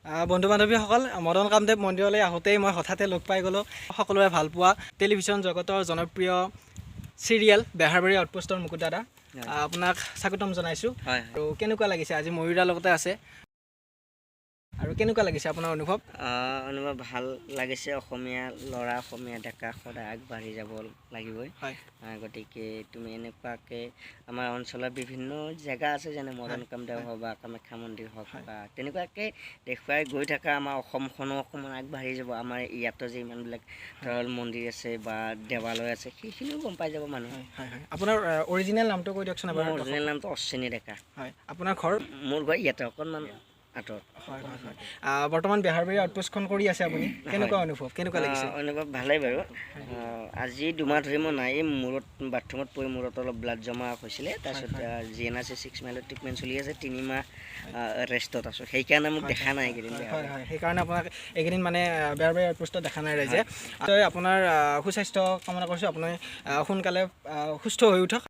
বন্ধু বান্ধৱীসকল, মদন কামদেৱ মন্দিৰলৈ আহোঁতেই মই হঠাতে লগ পাই গ'লোঁ সকলোৰে ভালপোৱা টেলিভিশ্যন জগতৰ জনপ্ৰিয় চিৰিয়েল বেহাৰবাৰী আউটপোষ্টৰ মুকুট দাদা। আপোনাক স্বাগতম জনাইছোঁ। আৰু কেনেকুৱা লাগিছে আজি ময়ূৰাৰ লগতে আছে, আৰু কেনেকুৱা লাগিছে আপোনাৰ অনুভৱ? অনুভৱ ভাল লাগিছে। অসমীয়া ল'ৰা, অসমীয়া ডেকা সদায় আগবাঢ়ি যাব লাগিবই। গতিকে তুমি এনেকুৱাকৈ আমাৰ অঞ্চলৰ বিভিন্ন জেগা আছে, যেনে মদন কামদেৱ হওক বা কামাখ্যা মন্দিৰ হওক বা তেনেকুৱাকৈ দেখুৱাই গৈ থকা আমাৰ অসমখনো অকণমান আগবাঢ়ি যাব। আমাৰ ইয়াতো যে ইমানবিলাক ধৰক মন্দিৰ আছে বা দেৱালয় আছে, সেইখিনিও গম পাই যাব মানুহে। আপোনাৰ অৰিজিনেল নামটো কৈ দিয়কচোন। মোৰ অৰিজিনেল নামটো অশ্বিনী ডেকা। হয়, আপোনাৰ ঘৰ? মোৰ ঘৰ ইয়াতে অকণমান আঁতৰত। বৰ্তমান বেহাৰবাৰী আউটপোষ্টখন কৰি আছে আপুনি, কেনেকুৱা অনুভৱ, কেনেকুৱা লাগিছে? অনুভৱ ভালেই বাৰু। আজি 2 মাহ ধৰি মই নাই, এই মূৰত বাথৰুমত পৰি মূৰত অলপ ব্লাড জমা হৈছিলে। তাৰপিছত GNRC 6 মাইলত ট্ৰিটমেণ্ট চলি আছে, 3 মাহ ৰেষ্টত আছোঁ। সেইকাৰণে মোক দেখা নাই এইকেইদিন। সেইকাৰণে আপোনাক এইকেইদিন মানে বেহাৰবাৰী আউটপোষ্টত দেখা নাই ৰাইজে। আপোনাৰ সুস্বাস্থ্য কামনা কৰিছোঁ, আপুনি সোনকালে সুস্থ হৈ উঠক।